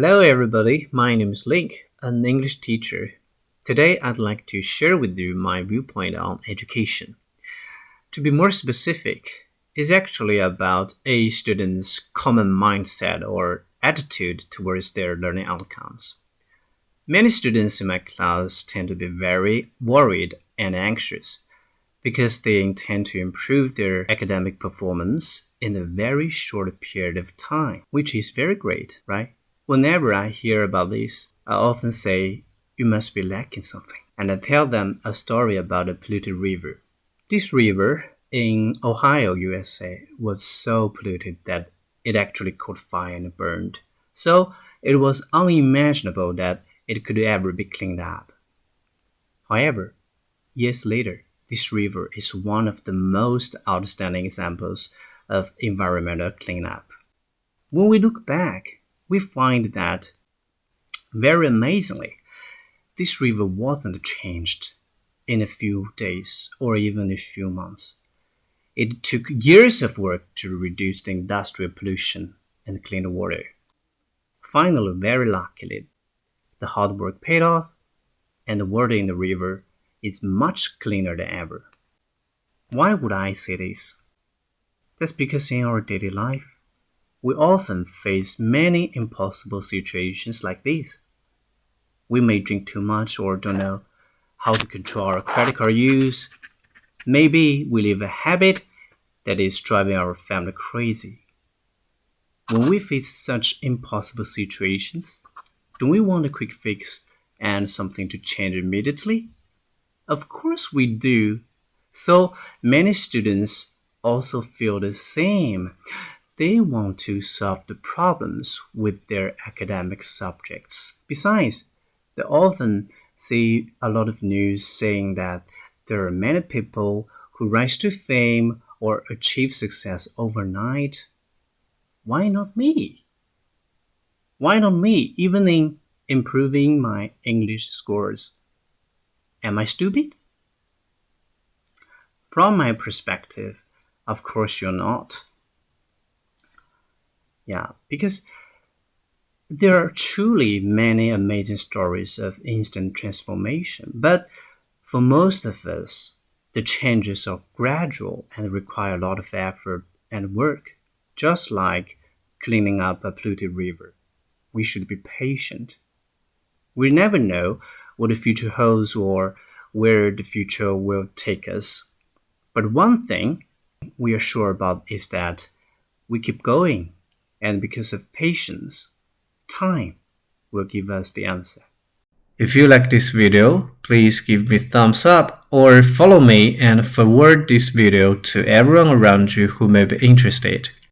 Hello everybody, my name is Link, an English teacher. Today I'd like to share with you my viewpoint on education. To be more specific, it's actually about a student's common mindset or attitude towards their learning outcomes. Many students in my class tend to be very worried and anxious because they intend to improve their academic performance in a very short period of time, which is very great, right? Whenever I hear about this, I often say, you must be lacking something. And I tell them a story about a polluted river. This river in Ohio, USA, was so polluted that it actually caught fire and burned. So it was unimaginable that it could ever be cleaned up. However, years later, this river is one of the most outstanding examples of environmental cleanup. When we look back, we find that, very amazingly, this river wasn't changed in a few days or even a few months. It took years of work to reduce the industrial pollution and clean the water. Finally, very luckily, the hard work paid off, and the water in the river is much cleaner than ever. Why would I say this? That's because in our daily life, we often face many impossible situations like this. We may drink too much or don't know how to control our credit card use. Maybe we live a habit that is driving our family crazy. When we face such impossible situations, do we want a quick fix and something to change immediately? Of course we do. So many students also feel the same. They want to solve the problems with their academic subjects. Besides, they often see a lot of news saying that there are many people who rise to fame or achieve success overnight. Why not me? Why not me, even in improving my English scores? Am I stupid? From my perspective, of course you're not. Yeah, because there are truly many amazing stories of instant transformation, but for most of us, the changes are gradual and require a lot of effort and work, just like cleaning up a polluted river. We should be patient. We never know what the future holds or where the future will take us. But one thing we are sure about is that we keep going, and because of patience, time will give us the answer. If you like this video, please give me thumbs up or follow me and forward this video to everyone around you who may be interested.